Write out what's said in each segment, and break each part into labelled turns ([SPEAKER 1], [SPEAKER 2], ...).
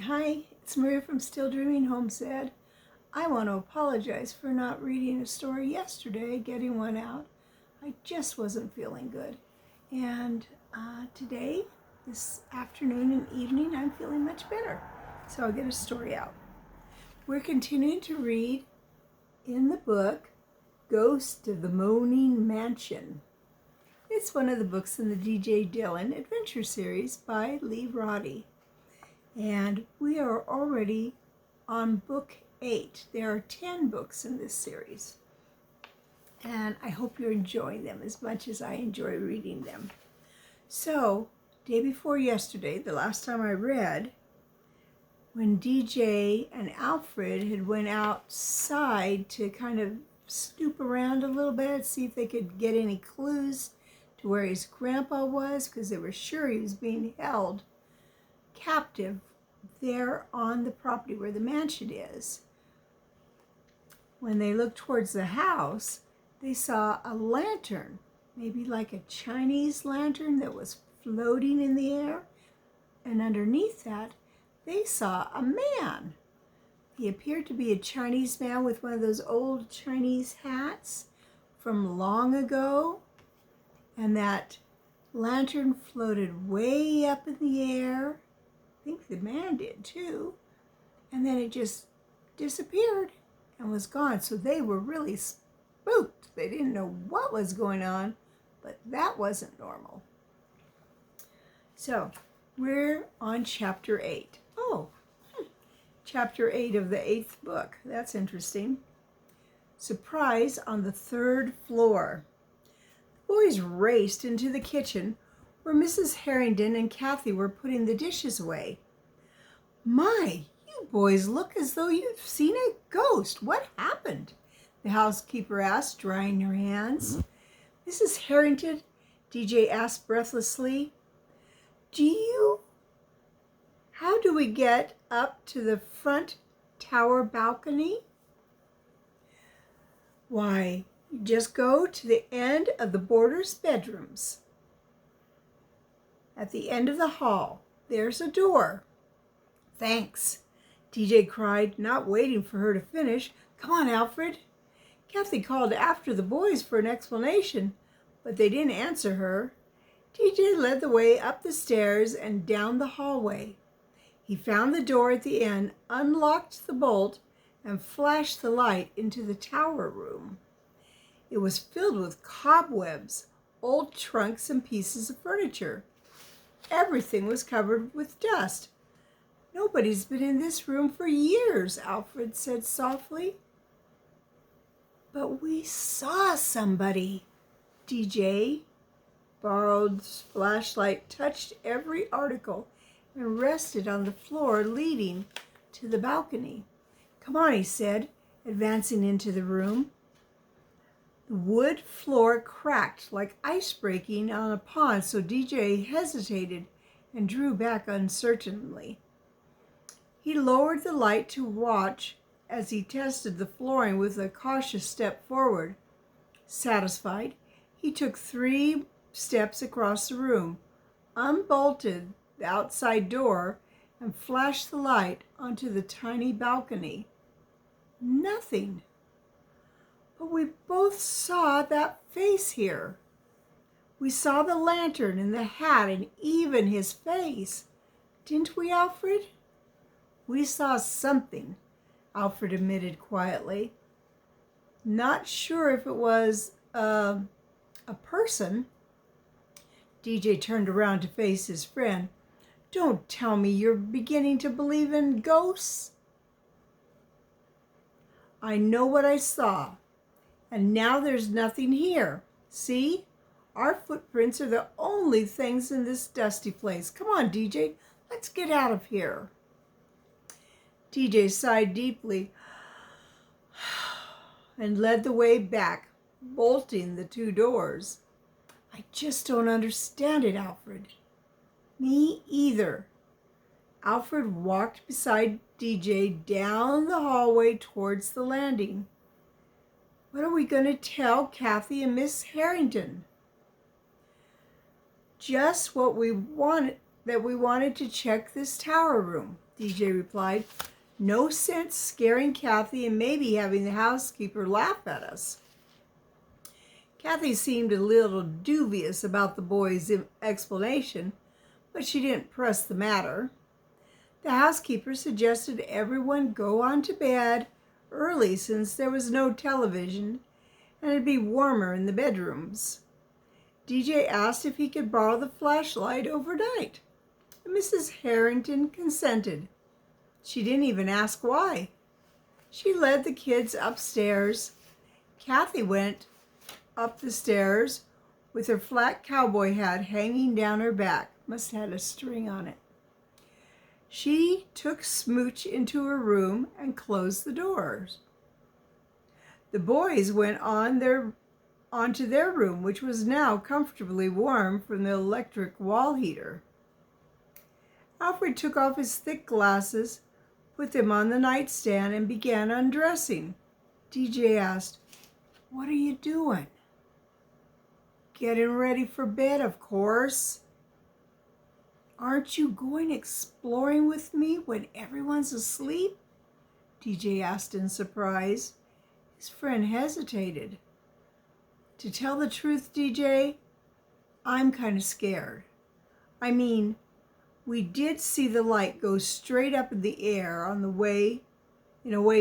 [SPEAKER 1] Hi, it's Maria from Still Dreaming Homestead. I want to apologize for not reading a story yesterday, getting one out. I just wasn't feeling good. And today, this afternoon and evening, I'm feeling much better. So I'll get a story out. We're continuing to read in the book, Ghost of the Moaning Mansion. It's one of the books in the D.J. Dillon Adventure Series by Lee Roddy. And we are already on book 8. There are 10 books in this series. And I hope you're enjoying them as much as I enjoy reading them. So, day before yesterday, the last time I read, when DJ and Alfred had went outside to kind of snoop around a little bit, see if they could get any clues to where his grandpa was, because they were sure he was being held captive there on the property where the mansion is. When they looked towards the house, they saw a lantern, maybe like a Chinese lantern that was floating in the air. And underneath that, they saw a man. He appeared to be a Chinese man with one of those old Chinese hats from long ago. And that lantern floated way up in the air. I think the man did too. And then it just disappeared and was gone. So they were really spooked. They didn't know what was going on, but that wasn't normal. So we're on chapter 8. Chapter 8 of the 8th book. That's interesting. Surprise on the 3rd floor. The boys raced into the kitchen where Mrs. Harrington and Kathy were putting the dishes away. My, you boys look as though you've seen a ghost. What happened? The housekeeper asked, drying her hands. Mrs. Harrington, DJ asked breathlessly, how do we get up to the front tower balcony? Why, you just go to the end of the boarders' bedrooms. At the end of the hall, there's a door. Thanks, DJ cried, not waiting for her to finish. Come on, Alfred. Kathy called after the boys for an explanation, but they didn't answer her. DJ led the way up the stairs and down the hallway. He found the door at the end, unlocked the bolt, and flashed the light into the tower room. It was filled with cobwebs, old trunks, and pieces of furniture. Everything was covered with dust. Nobody's been in this room for years, Alfred said softly. But we saw somebody. DJ borrowed's flashlight touched every article and rested on the floor leading to the balcony. Come on, he said, advancing into the room. The wood floor cracked like ice breaking on a pond, so DJ hesitated and drew back uncertainly. He lowered the light to watch as he tested the flooring with a cautious step forward. Satisfied, he took 3 steps across the room, unbolted the outside door, and flashed the light onto the tiny balcony. Nothing. But we both saw that face here. We saw the lantern and the hat and even his face. Didn't we, Alfred? We saw something, Alfred admitted quietly. Not sure if it was a person. DJ turned around to face his friend. Don't tell me you're beginning to believe in ghosts. I know what I saw. And now there's nothing here. See? Our footprints are the only things in this dusty place. Come on, DJ. Let's get out of here. DJ sighed deeply and led the way back, bolting the 2 doors. I just don't understand it, Alfred. Me either. Alfred walked beside DJ down the hallway towards the landing. What are we going to tell Kathy and Miss Harrington? Just what we wanted, that we wanted to check this tower room. DJ replied. No sense scaring Kathy and maybe having the housekeeper laugh at us. Kathy seemed a little dubious about the boy's explanation, but she didn't press the matter. The housekeeper suggested everyone go on to bed early since there was no television and it'd be warmer in the bedrooms. DJ asked if he could borrow the flashlight overnight, and Mrs. Harrington consented. She didn't even ask why. She led the kids upstairs. Kathy went up the stairs with her flat cowboy hat hanging down her back. Must have had a string on it. She took Smooch into her room and closed the doors. The boys went onto their room, which was now comfortably warm from the electric wall heater. Alfred took off his thick glasses, put them on the nightstand, and began undressing. DJ asked, "What are you doing?" "Getting ready for bed, of course." "Aren't you going exploring with me when everyone's asleep?" DJ asked in surprise. His friend hesitated. "To tell the truth, DJ, I'm kind of scared. I mean, we did see the light go straight up in the air in a way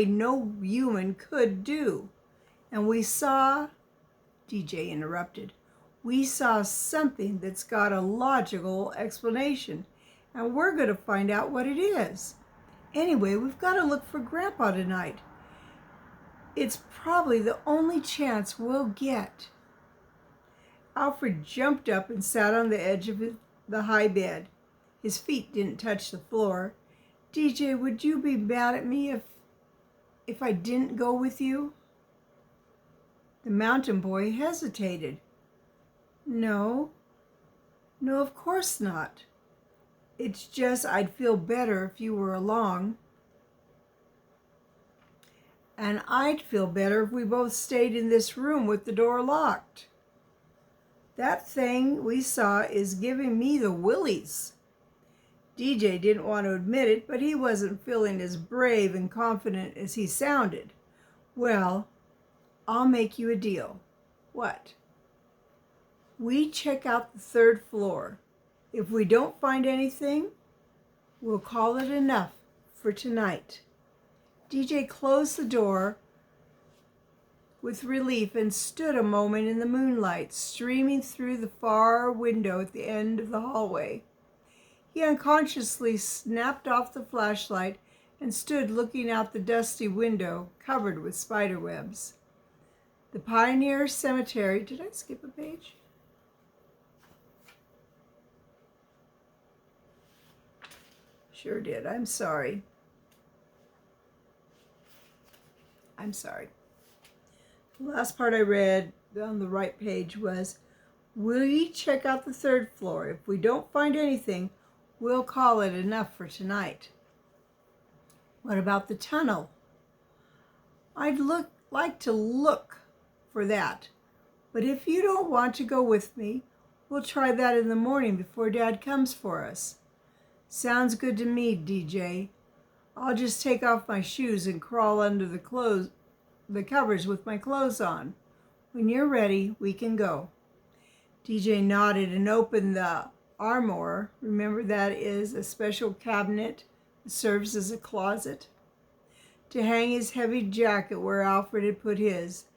[SPEAKER 1] no human could do. And we saw," DJ interrupted, "we saw something that's got a logical explanation, and we're going to find out what it is. Anyway, we've got to look for Grandpa tonight. It's probably the only chance we'll get." Alfred jumped up and sat on the edge of the high bed. His feet didn't touch the floor. "DJ, would you be mad at me if I didn't go with you?" The mountain boy hesitated. No, of course not. It's just I'd feel better if you were along. And I'd feel better if we both stayed in this room with the door locked. That thing we saw is giving me the willies. DJ didn't want to admit it, but he wasn't feeling as brave and confident as he sounded. "Well, I'll make you a deal." "What?" "We check out the 3rd floor. If we don't find anything, we'll call it enough for tonight." DJ closed the door with relief and stood a moment in the moonlight streaming through the far window at the end of the hallway. He unconsciously snapped off the flashlight and stood looking out the dusty window covered with spider webs. The Pioneer Cemetery. Did I skip a page? Sure did. I'm sorry. The last part I read on the right page was, "Will you check out the 3rd floor? If we don't find anything, we'll call it enough for tonight." "What about the tunnel?" "I'd like to look for that. But if you don't want to go with me, we'll try that in the morning before Dad comes for us." "Sounds good to me, DJ. I'll just take off my shoes and crawl under the covers with my clothes on. When you're ready, we can go." DJ nodded and opened the armoire. Remember, that is a special cabinet that serves as a closet, to hang his heavy jacket where Alfred had put his.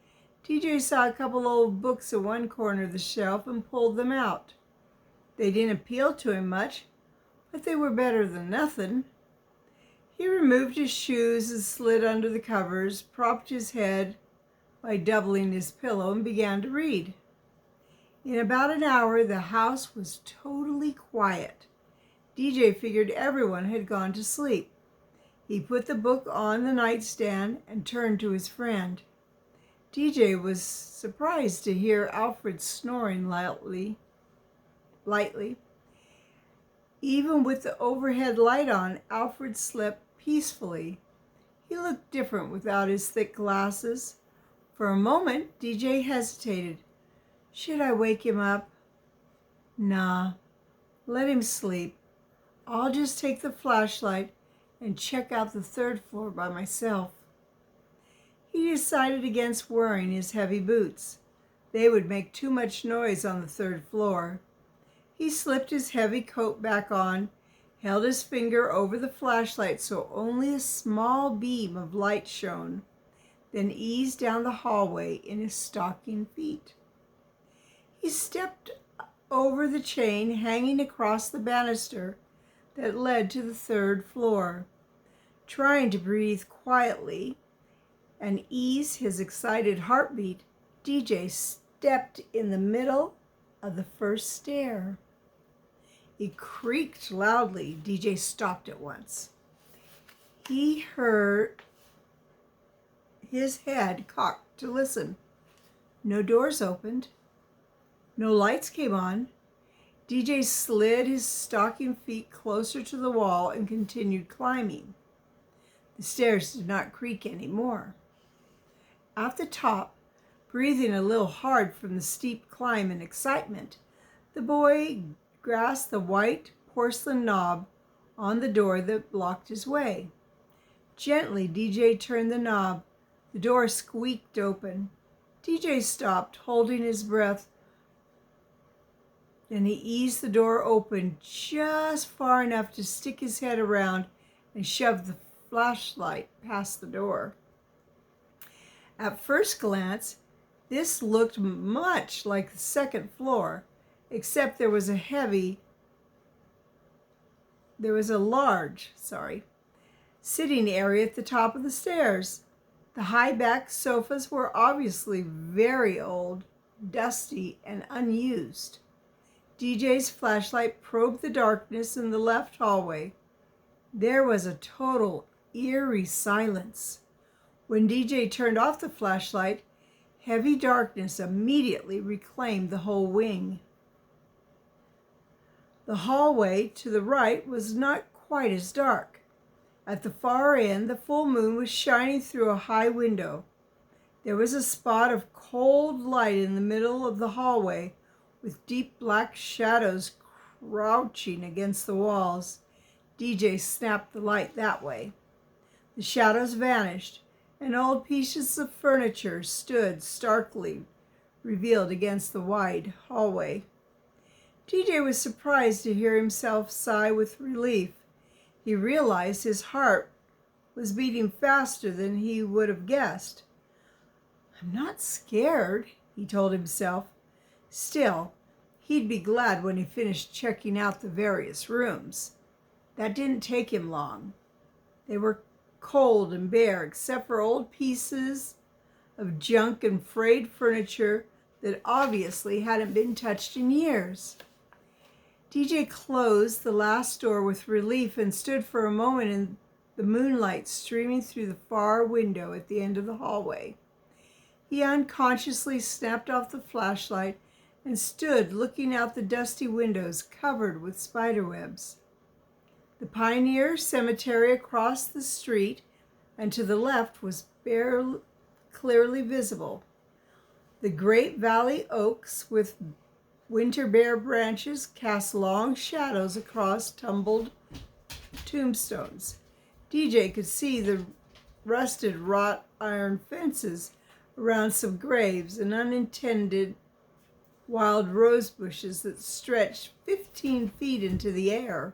[SPEAKER 1] DJ saw a couple old books in one corner of the shelf and pulled them out. They didn't appeal to him much, but they were better than nothing. He removed his shoes and slid under the covers, propped his head by doubling his pillow, and began to read. In about an hour, the house was totally quiet. DJ figured everyone had gone to sleep. He put the book on the nightstand and turned to his friend. DJ was surprised to hear Alfred snoring lightly. Even with the overhead light on, Alfred slept peacefully. He looked different without his thick glasses. For a moment, DJ hesitated. Should I wake him up? Nah, let him sleep. I'll just take the flashlight and check out the third floor by myself. He decided against wearing his heavy boots. They would make too much noise on the third floor. He slipped his heavy coat back on, held his finger over the flashlight so only a small beam of light shone, then eased down the hallway in his stocking feet. He stepped over the chain hanging across the banister that led to the third floor. Trying to breathe quietly and ease his excited heartbeat, DJ stepped in the middle of the first stair. It creaked loudly. DJ stopped at once. He heard his head cocked to listen. No doors opened. No lights came on. DJ slid his stocking feet closer to the wall and continued climbing. The stairs did not creak anymore. At the top, breathing a little hard from the steep climb and excitement, the boy grasped the white porcelain knob on the door that blocked his way. Gently, DJ turned the knob. The door squeaked open. DJ stopped, holding his breath. Then he eased the door open just far enough to stick his head around and shove the flashlight past the door. At first glance, this looked much like the second floor, except there was a large sitting area at the top of the stairs. The high-backed sofas were obviously very old, dusty, and unused. DJ's flashlight probed the darkness in the left hallway. There was a total eerie silence. When DJ turned off the flashlight, heavy darkness immediately reclaimed the whole wing. The hallway to the right was not quite as dark. At the far end, the full moon was shining through a high window. There was a spot of cold light in the middle of the hallway, with deep black shadows crouching against the walls. DJ snapped the light that way. The shadows vanished, and old pieces of furniture stood starkly revealed against the wide hallway. DJ was surprised to hear himself sigh with relief. He realized his heart was beating faster than he would have guessed. "I'm not scared," he told himself. Still, he'd be glad when he finished checking out the various rooms. That didn't take him long. They were cold and bare, except for old pieces of junk and frayed furniture that obviously hadn't been touched in years. DJ closed the last door with relief and stood for a moment in the moonlight streaming through the far window at the end of the hallway. He unconsciously snapped off the flashlight and stood looking out the dusty windows covered with spiderwebs. The Pioneer Cemetery across the street and to the left was barely clearly visible. The great valley oaks with winter bare branches cast long shadows across tumbled tombstones. DJ could see the rusted wrought iron fences around some graves and unintended wild rose bushes that stretched 15 feet into the air.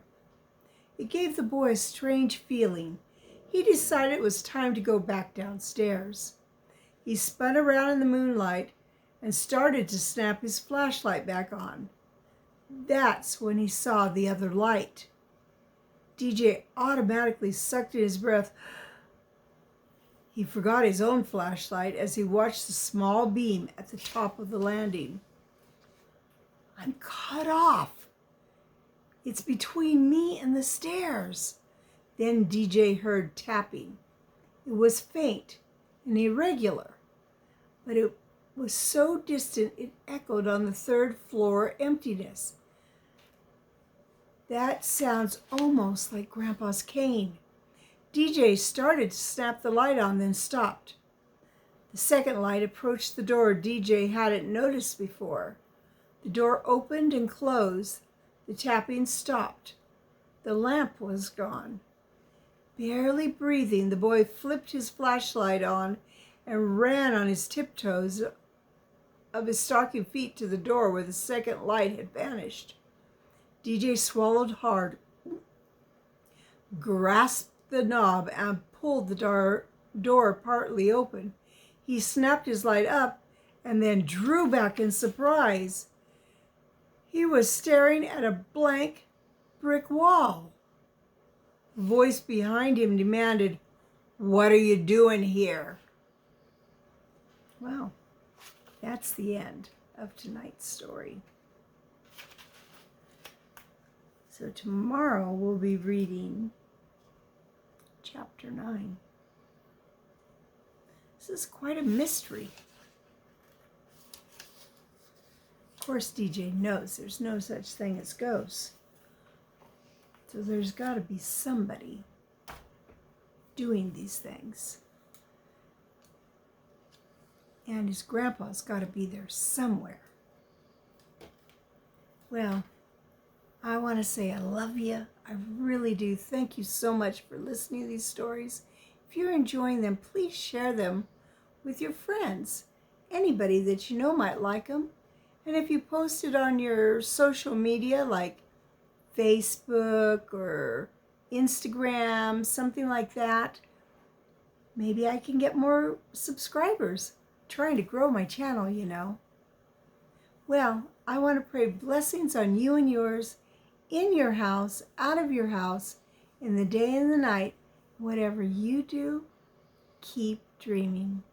[SPEAKER 1] It gave the boy a strange feeling. He decided it was time to go back downstairs. He spun around in the moonlight and started to snap his flashlight back on. That's when he saw the other light. DJ automatically sucked in his breath. He forgot his own flashlight as he watched the small beam at the top of the landing. "I'm cut off. It's between me and the stairs." Then DJ heard tapping. It was faint and irregular, but it was so distant it echoed on the third floor emptiness. "That sounds almost like Grandpa's cane." DJ started to snap the light on, then stopped. The second light approached the door DJ hadn't noticed before. The door opened and closed. The tapping stopped. The lamp was gone. Barely breathing, the boy flipped his flashlight on and ran on his tiptoes of his stocking feet to the door where the second light had vanished. DJ swallowed hard, grasped the knob, and pulled the door partly open. He snapped his light up and then drew back in surprise. He was staring at a blank brick wall. A voice behind him demanded, "What are you doing here?" Well, that's the end of tonight's story. So tomorrow we'll be reading chapter 9. This is quite a mystery. Of course, DJ knows there's no such thing as ghosts. So there's got to be somebody doing these things. And his grandpa's got to be there somewhere. Well, I want to say I love you. I really do. Thank you so much for listening to these stories. If you're enjoying them, please share them with your friends. Anybody that you know might like them. And if you post it on your social media like Facebook or Instagram, something like that, maybe I can get more subscribers. I'm trying to grow my channel, you know. Well, I want to pray blessings on you and yours, in your house, out of your house, in the day and the night. Whatever you do, keep dreaming.